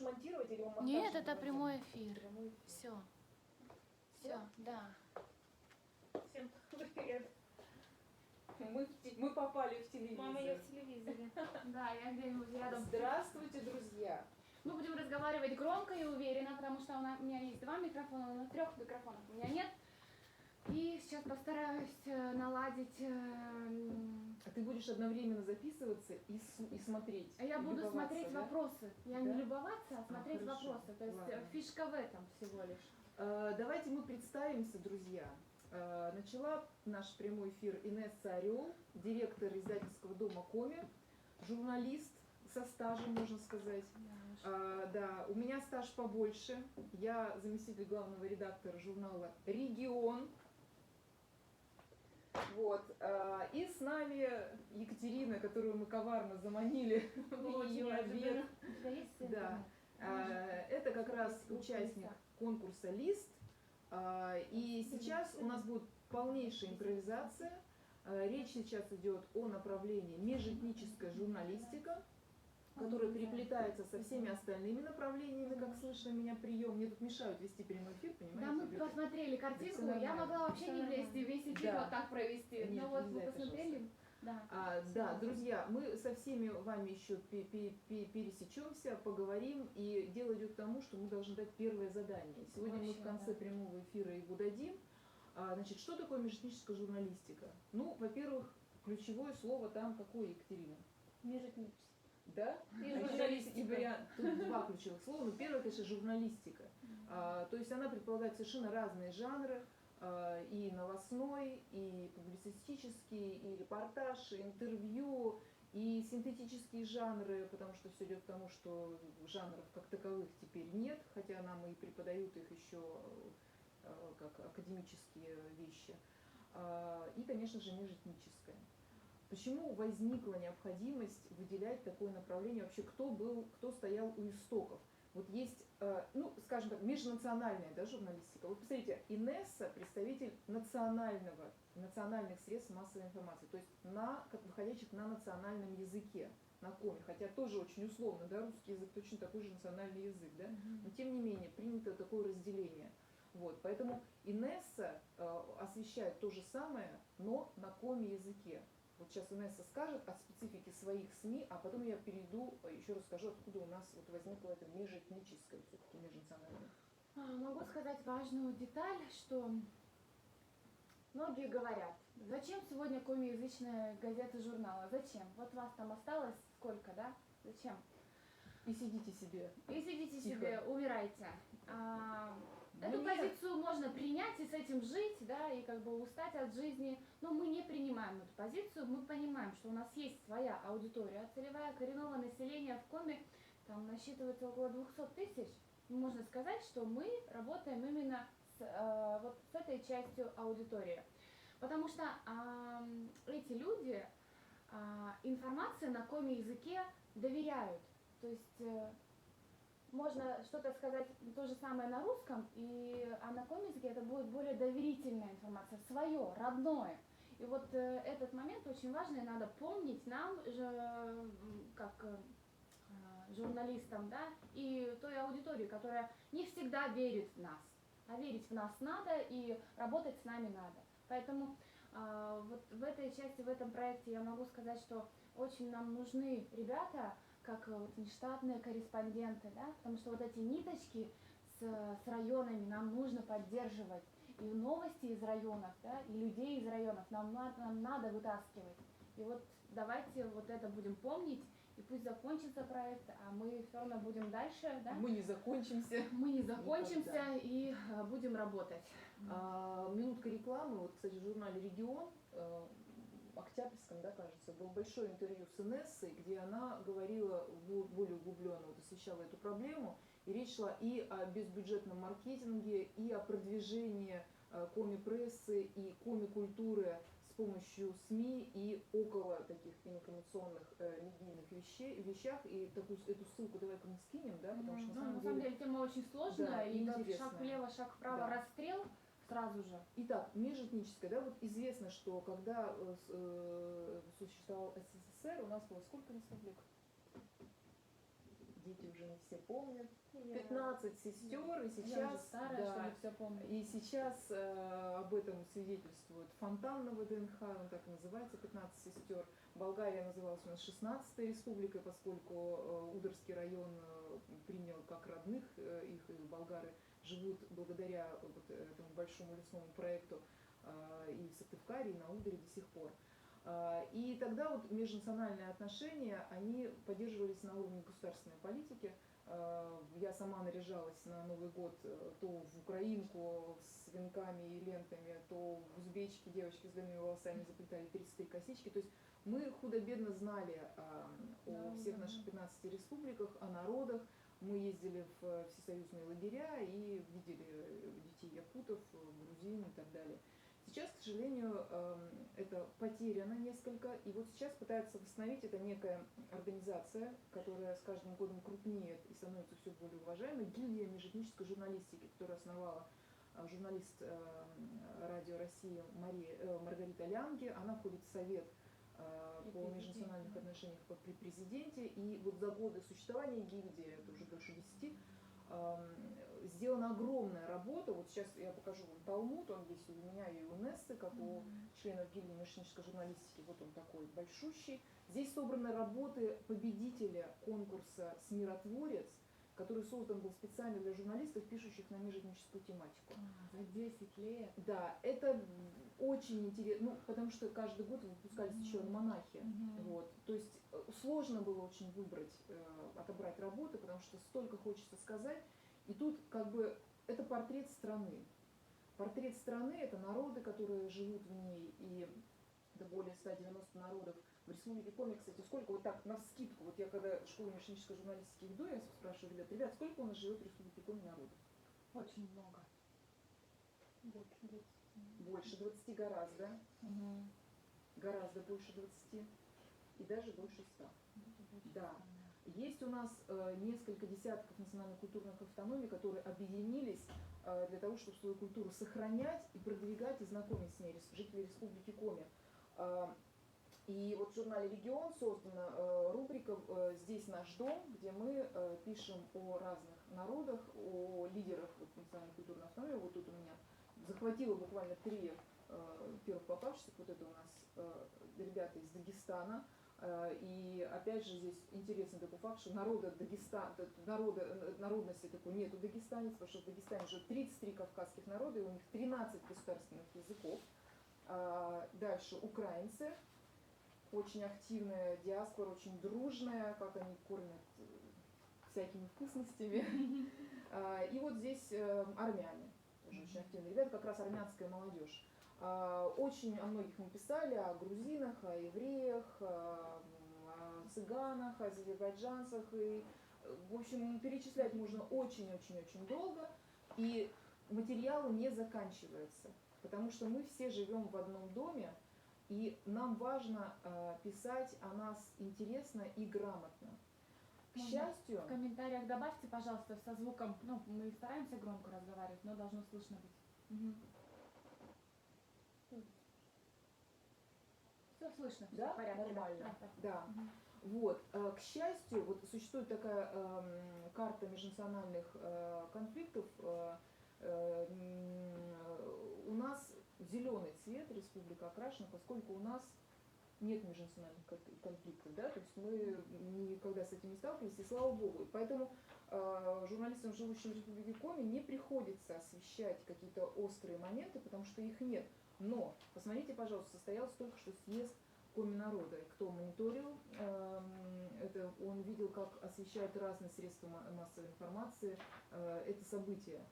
монтировать или монтаж? Нет, это прямой эфир. Прямой эфир. Все. Все, да. Всем привет. Мы попали в телевизор. Мама, я в телевизоре. Да, я где-нибудь рядом. Здравствуйте, друзья. Мы будем разговаривать громко и уверенно, потому что у меня есть 2 микрофона, но 3 микрофонов у меня нет. И сейчас постараюсь наладить... А ты будешь одновременно записываться и смотреть? Я буду смотреть вопросы. Я не Да? любоваться, а смотреть хорошо. вопросы. То есть Ладно. фишка в этом всего лишь. Давайте мы представимся, друзья. Начала наш прямой эфир Инесса Орел, директор издательского дома «Коми», журналист со стажем, можно сказать. Да, у меня стаж побольше. Я заместитель главного редактора журнала «Регион». Вот. И с нами Екатерина, которую мы коварно заманили в ее обед. Да. Это как раз участник конкурса «Лист». И сейчас у нас будет полнейшая импровизация. Речь сейчас идет о направлении межэтническая журналистика, которая переплетается со всеми остальными направлениями, как слышно меня прием. Мне тут мешают вести прямой эфир, понимаете? Да, мы посмотрели картинку, я могла вообще не влезть и весь эфир вот так провести. Нет, но вот нельзя, вы посмотрели. Да, друзья, мы со всеми вами еще пересечемся, поговорим, и дело идет к тому, что мы должны дать первое задание. Сегодня мы в конце прямого эфира его дадим. Значит, что такое межэтническая журналистика? Ну, во-первых, ключевое слово там какое, Екатерина? Межэтническая. Да? И журналистика. Тут 2 ключевых слова. Ну, первое, конечно, журналистика. То есть она предполагает совершенно разные жанры. И новостной, и публицистический, и репортаж, и интервью, и синтетические жанры, потому что все идет к тому, что жанров как таковых теперь нет, хотя нам и преподают их еще как академические вещи. И, конечно же, межэтническое. Почему возникла необходимость выделять такое направление? Вообще, кто стоял у истоков? Вот есть, ну, скажем так, межнациональная, да, журналистика. Вот посмотрите, Инесса – представитель национальных средств массовой информации, то есть выходящих на национальном языке, на коме, хотя тоже очень условно, да, русский язык точно такой же национальный язык, да, но тем не менее принято такое разделение. Вот, поэтому Инесса освещает то же самое, но на коме языке. Вот сейчас Инесса скажет о специфике своих СМИ, а потом я перейду, еще расскажу, откуда у нас вот возникло это межэтническое, все-таки межнациональное. Могу сказать важную деталь, что многие говорят, зачем сегодня комиязычная газета, журнала, зачем? Вот вас там осталось сколько, да? Зачем? И сидите себе. И сидите тихо. себе, умирайте. Эту позицию можно принять и с этим жить, да, и как бы устать от жизни, но мы не принимаем эту позицию, мы понимаем, что у нас есть своя аудитория целевая, коренное население в Коми там насчитывается около 200 тысяч. Можно сказать, что мы работаем именно вот с этой частью аудитории, потому что эти люди информации на коми языке доверяют, то есть можно что-то сказать то же самое на русском, а на коми языке это будет более доверительная информация, свое, родное. И вот этот момент очень важный, надо помнить нам, как журналистам, да, и той аудитории, которая не всегда верит в нас. А верить в нас надо и работать с нами надо. Поэтому вот в этой части, в этом проекте я могу сказать, что очень нам нужны ребята, как вот нештатные корреспонденты, да, потому что вот эти ниточки с районами нам нужно поддерживать. И новости из районов, да, и людей из районов нам надо вытаскивать. И вот давайте вот это будем помнить, и пусть закончится проект, а мы все равно будем дальше. Да? Мы не закончимся. Мы не закончимся никогда. И будем работать. Минутка рекламы. Вот, кстати, в журнале «Регион», октябрьском, да, кажется, было большое интервью с Инессой, где она говорила более углубленно, вот, освещала эту проблему. И речь шла и о безбюджетном маркетинге, и о продвижении коми-прессы и коми-культуры с помощью СМИ и около таких информационных медийных вещах. И эту ссылку давай-ка мы скинем, да, потому что на самом деле тема очень сложная, да, и как шаг влево, шаг вправо, да. Расстрел сразу же. Итак, межэтническое, да, вот известно, что когда существовал СССР, у нас было сколько республик? дети уже не все помнят. Я- 15 сестер, и Я сейчас, уже старая, да, чтобы все помнить. и сейчас об этом свидетельствует фонтан на ВДНХ, он так и называется, 15 сестер. Болгария называлась у нас 16-й республикой, поскольку Ударский район принял как родных их, и болгары живут благодаря вот этому большому лесному проекту и в Сыктывкаре, и на Ударе до сих пор. И тогда вот межнациональные отношения, они поддерживались на уровне государственной политики. Я сама наряжалась на Новый год то в украинку с венками и лентами, то в узбечке девочки с длинными волосами заплетали 33 косички. То есть мы худо-бедно знали о всех наших 15 республиках, о народах. Мы ездили в всесоюзные лагеря и видели детей якутов, грузин и так далее. Сейчас, к сожалению, это потеряно несколько, и вот сейчас пытаются восстановить, это некая организация, которая с каждым годом крупнеет и становится все более уважаемой, гильдия межэтнической журналистики, которую основала журналист Радио России Маргарита Лянге. Она входит в совет по межнациональных отношениях при президенте, и вот за годы существования гильдии, это уже больше 10, сделана огромная работа. Вот сейчас я покажу вам талмуд, он есть у меня и у Нессы, как у членов гильдии межэтнической журналистики, вот он такой большущий. Здесь собраны работы победителя конкурса «Смиротворец», который создан был специально для журналистов, пишущих на межэтническую тематику. За 10 лет. Да, это очень интересно, ну, потому что каждый год выпускались еще альманахи. Вот. То есть сложно было очень выбрать, отобрать работы, потому что столько хочется сказать. И тут как бы это портрет страны. Портрет страны — это народы, которые живут в ней, и это более 190 народов. В Республике Коми, кстати, сколько, вот так, навскидку, вот я когда в школу межэтнической журналистики веду, я спрашиваю ребят, сколько у нас живет в Республике Коми народов? Очень много. Больше 20. Больше 20 гораздо. Гораздо больше 20. И даже больше 100. Да. Есть у нас несколько десятков национально-культурных автономий, которые объединились для того, чтобы свою культуру сохранять и продвигать, и знакомить с ней жители Республики Коми. И вот в журнале «Регион» создана рубрика «Здесь наш дом», где мы пишем о разных народах, о лидерах национально-культурной автономии. Вот тут у меня захватила буквально 3 первых попавшихся. Вот это у нас ребята из Дагестана. И опять же здесь интересный такой факт, что народности такой нету дагестанец, потому что в Дагестане уже 33 кавказских народа, и у них 13 государственных языков. Дальше украинцы, очень активная диаспора, очень дружная, как они кормят всякими вкусностями. И вот здесь армяне, тоже очень активные ребята, как раз армянская молодежь. Очень о многих мы писали, о грузинах, о евреях, о цыганах, о азербайджанцах. И, в общем, перечислять можно очень-очень-очень долго. И материал не заканчивается, потому что мы все живем в одном доме, и нам важно писать о нас интересно и грамотно. К счастью... В комментариях добавьте, пожалуйста, со звуком. Ну, мы стараемся громко разговаривать, но должно слышно быть. Все слышно, все Да? в порядке. Нормально. Да. Угу. Вот. К счастью, вот существует такая карта межнациональных конфликтов. У нас зеленый цвет, республика окрашена, поскольку у нас нет межнациональных конфликтов, да, то есть мы никогда с этим не сталкивались, и слава богу. И поэтому журналистам, живущим в Республике Коми, не приходится освещать какие-то острые моменты, потому что их нет. Но, посмотрите, пожалуйста, состоялся только что съезд Коми народа. Кто мониторил, это он видел, как освещают разные средства массовой информации это событие.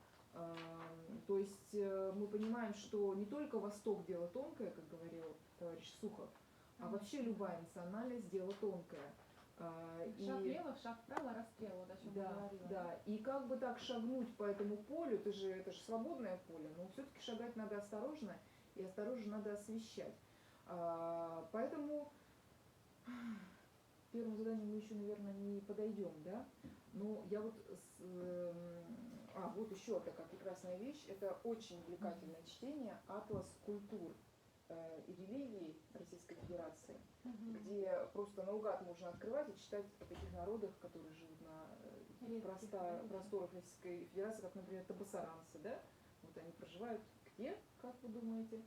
То есть мы понимаем, что не только Восток дело тонкое, как говорил товарищ Сухов, а вообще любая национальность дело тонкое. Шаг влево, шаг вправо, расстрел, вот о чем я говорила. Да, и как бы так шагнуть по этому полю, это же свободное поле, но все-таки шагать надо осторожно, и осторожно надо освещать. Поэтому к первому заданию мы еще, наверное, не подойдем, да? Но я вот... вот еще такая прекрасная вещь. Это очень увлекательное чтение «Атлас культур». и религий Российской Федерации, Мгм. где просто наугад можно открывать и читать о таких народах, которые живут на Редких, да. просторах Российской Федерации, как, например, табасаранцы, да? Вот они проживают где, как вы думаете?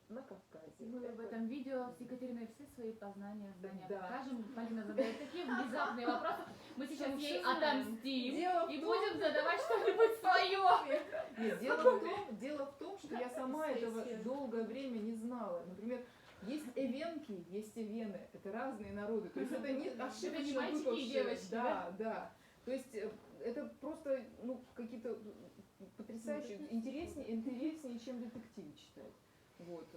На Кавказе. Мы в этом видео с Екатериной все свои познания, знания Да. покажем. Полина задает такие внезапные вопросы. Мы сейчас Мы ей всё знаем. отомстим Дело в и том- будем задавать что-нибудь свое. Нет, дело в том, что я сама этого долгое время не знала. Например, есть эвенки, есть эвены. Это разные народы. То есть это не ошибочно не мальчики и выпавшие. девочки, Да, да. То есть это просто какие-то потрясающие, интереснее, чем детективы читать. Вот.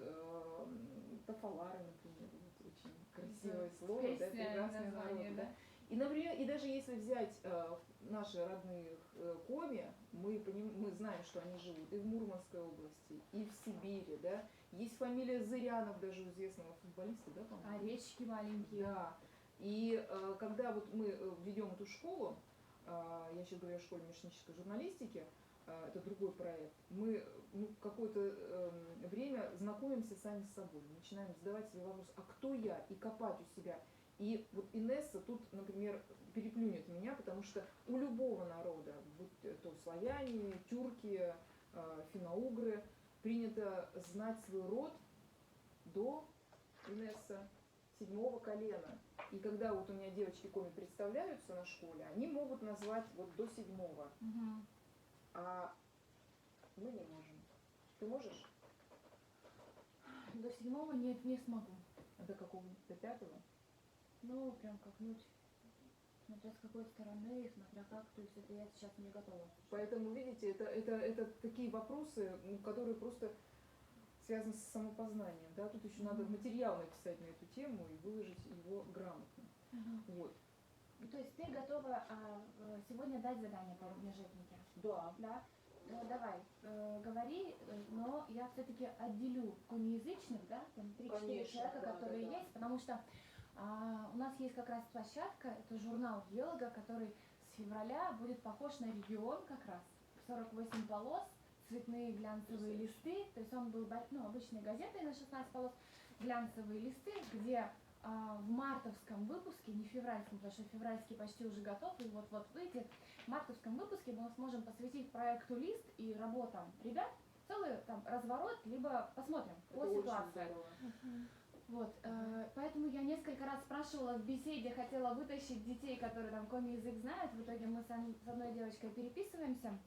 Тафалары, например, вот, очень красивое слово, да, Песня, прекрасный название, народ, да. да. И, например, и даже если взять наши родные коми, мы знаем, что они живут и в Мурманской области, и в Сибири, да. Есть фамилия Зырянов, даже у известного футболиста, да, А по-моему? речки маленькие. Да. И когда вот мы ведем эту школу, я сейчас говорю о школе межэтнической журналистики, это другой проект, мы какое-то время знакомимся сами с собой, начинаем задавать себе вопрос, а кто я, и копать у себя. И вот Инесса тут, например, переплюнет меня, потому что у любого народа, будь то славяне, тюрки, финно-угры, принято знать свой род до, Инесса, 7-го колена. И когда вот у меня девочки коми представляются на школе, они могут назвать вот до 7-го, Мгм. а мы не можем. Ты можешь? До 7-го нет, не смогу. А до какого? До 5-го? Ну, прям как-нибудь. Смотря с какой стороны, смотря как, то есть это я сейчас не готова. Поэтому, видите, это такие вопросы, которые просто связаны с самопознанием. Да? Тут еще надо материал написать на эту тему и выложить его грамотно. Вот. То есть ты готова сегодня дать задание по межэтнике? Да. Да? Ну, давай, говори, но я все-таки отделю коми-язычных, да, там 3-4 Конечно, человека, да, которые да. есть, потому что у нас есть как раз площадка, это журнал Геолога, который с февраля будет похож на регион как раз, 48 полос, цветные глянцевые листы, то есть он был обычной газетой на 16 полос, глянцевые листы, где в мартовском выпуске, не февральском, потому что февральский почти уже готов и вот-вот выйдет, в мартовском выпуске мы сможем посвятить проекту «Лист» и работам ребят целый там разворот, либо посмотрим по Это очень ситуации. здорово. Вот, поэтому я несколько раз спрашивала в беседе, хотела вытащить детей, которые там коми-язык знают, в итоге мы с одной девочкой переписываемся,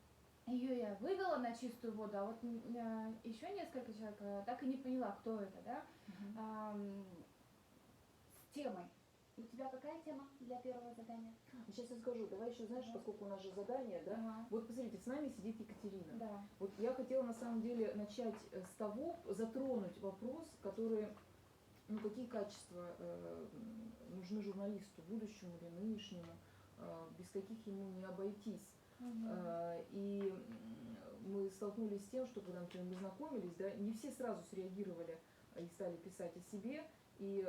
ее я вывела на чистую воду, а вот еще несколько человек так и не поняла, кто это, да, с темой. У тебя какая тема для первого задания? Сейчас я скажу, давай еще, знаешь, поскольку у нас же задание, да? Ага. Вот посмотрите, с нами сидит Екатерина. Да. Вот я хотела на самом деле начать с того, затронуть вопрос, который, какие качества нужны журналисту, будущему или нынешнему, без каких ему не обойтись. И мы столкнулись с тем, что когда, например, мы знакомились, да, не все сразу среагировали и стали писать о себе. И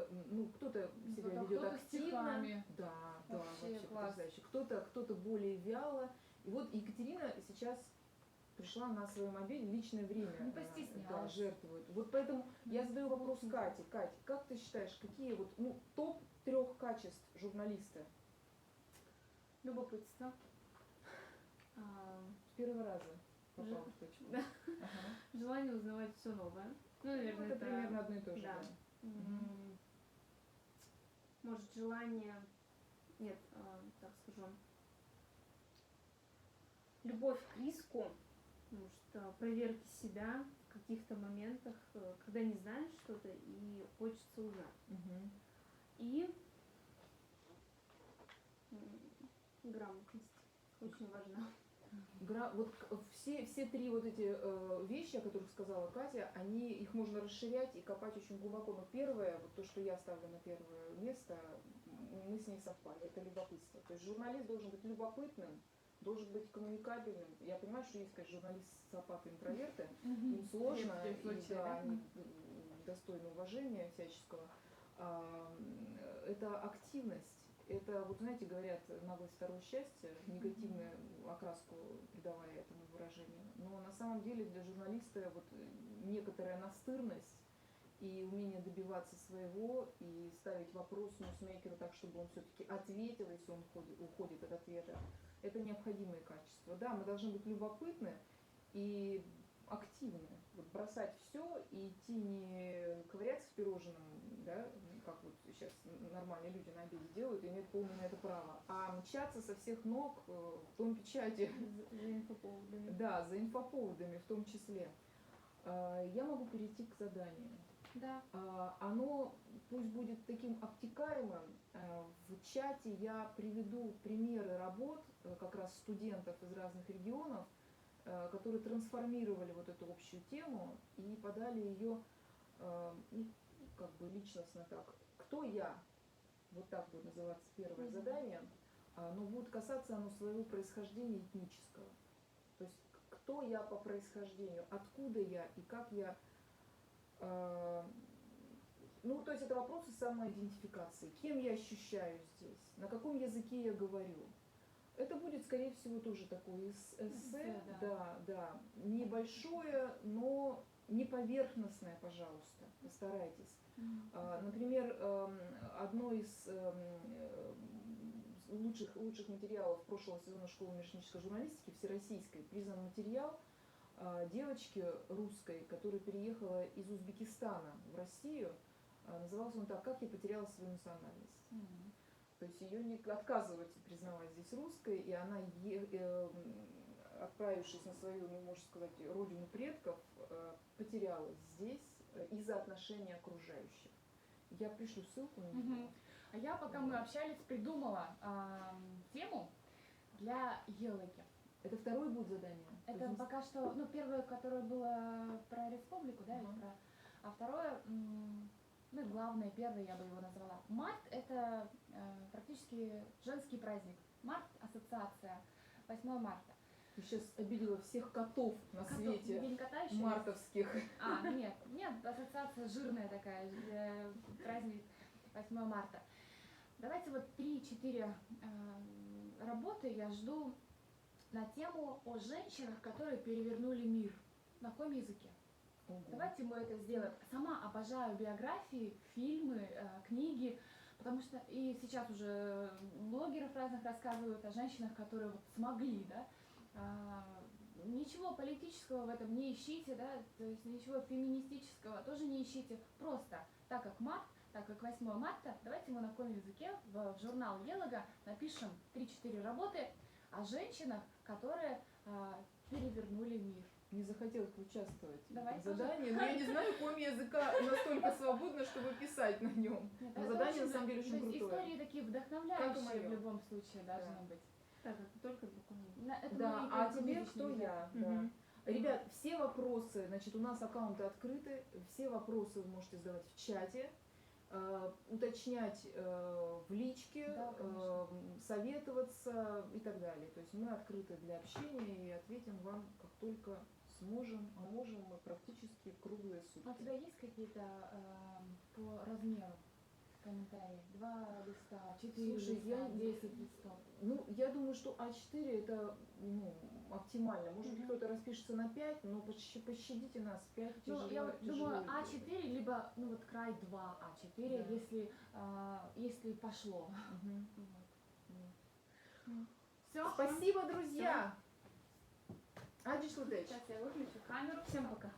кто-то себя ведет кто-то активно, стихами. да, Вообще вообще класс. потрясающе. Кто-то более вяло. И вот Екатерина сейчас пришла на своем обеде, личное время Не постеснялась. да, жертвует. Вот поэтому я задаю вопрос Кате. Кать, как ты считаешь, какие вот топ 3 качеств журналиста? Любопытство. С первого раза попала в точку. Да. Ага. Желание узнавать все новое. Ну, наверное, Это примерно одно и то же. да. Да. Может, желание, нет, так скажу, любовь к риску, может, проверки себя в каких-то моментах, когда не знаешь что-то и хочется узнать. Мгм. И грамотность очень важна. Вот все 3 вот эти вещи, о которых сказала Катя, их можно расширять и копать очень глубоко. Но первое, вот то, что я ставлю на первое место, мы с ней совпали, это любопытство. То есть журналист должен быть любопытным, должен быть коммуникабельным. Я понимаю, что есть, конечно, журналисты социопаты, интроверты, им сложно, Редкие случаи, и, да, да? они достойны уважения всяческого. Это активность. Это, вот знаете, говорят, наглость второе счастье, негативную окраску придавая этому выражению. Но на самом деле для журналиста вот некоторая настырность и умение добиваться своего и ставить вопрос ньюсмейкеру так, чтобы он все-таки ответил, если он уходит от ответа. Это необходимые качества. Да, мы должны быть любопытны и активны. Вот бросать все и идти не ковыряться в пирожном, да, как вот сейчас нормальные люди на обеде делают, и имеют полное на это право, а мчаться со всех ног в том печати. За инфоповодами. Да, за инфоповодами в том числе. Я могу перейти к заданию. Да. Оно пусть будет таким обтекаемым. В чате я приведу примеры работ как раз студентов из разных регионов, которые трансформировали вот эту общую тему и подали ее как бы личностно так. Кто я? Вот так будет называться первое задание. Но будет касаться оно своего происхождения этнического. То есть кто я по происхождению, откуда я и как я... Ну, то есть это вопросы самоидентификации. Кем я ощущаюсь здесь? На каком языке я говорю? Это будет, скорее всего, тоже такое эссе. Да. Небольшое, но не поверхностное, пожалуйста. Постарайтесь. Например, одно из лучших материалов прошлого сезона школы межэтнической журналистики, всероссийской, признан материал девочки русской, которая переехала из Узбекистана в Россию. Назывался он так: «Как я потеряла свою национальность». То есть ее не отказываются признавать здесь русской, и она, отправившись на свою, ну, можно сказать, родину предков, потерялась здесь из-за отношения окружающих. Я пришлю ссылку на него. А я, пока мы общались, придумала тему для Елаги. Это второе будет задание? Это пока что, ну, первое, которое было про республику, да, или про... А второе, ну, главное, первое я бы его назвала. Март — это практически женский праздник. Март — ассоциация, 8 марта. Ты сейчас обидела всех котов на свете. День кота еще мартовских. Нет, ассоциация жирная такая, праздник 8 марта. Давайте вот 3-4 работы я жду на тему о женщинах, которые перевернули мир. На каком языке? Давайте мы это сделаем. Сама обожаю биографии, фильмы, книги, потому что и сейчас уже блогеров разных рассказывают о женщинах, которые вот смогли, да. Ничего политического в этом не ищите, да, то есть ничего феминистического тоже не ищите. Просто так как март, так как 8 марта, давайте мы на каком языке в журнал Елага напишем 3-4 работы о женщинах, которые перевернули мир. Не захотелось участвовать Давай в задании, но я не знаю, какого языка настолько свободно, чтобы писать на нем. Но задание на самом деле очень крутое. Истории такие вдохновляющие в любом случае должны быть. Так, это только для команды. Да, а теперь кто я? Да. Ребят, все вопросы, значит, у нас аккаунты открыты, все вопросы вы можете задавать в чате, уточнять в личке, советоваться и так далее. То есть мы открыты для общения и ответим вам, как только сможем, а можем мы практически круглые сутки. А у тебя есть какие-то по размеру комментарии? 2 листа, 4 Слушай, листа, 10 листов? Ну, я думаю, что А4 это оптимально. Может быть, кто-то распишется на 5, но пощадите нас, 5 Ну, я вот думаю, А4, либо, ну вот край 2 А4, да. если пошло. Все. Спасибо, друзья! Сейчас Сейчас я выключу камеру. Всем пока.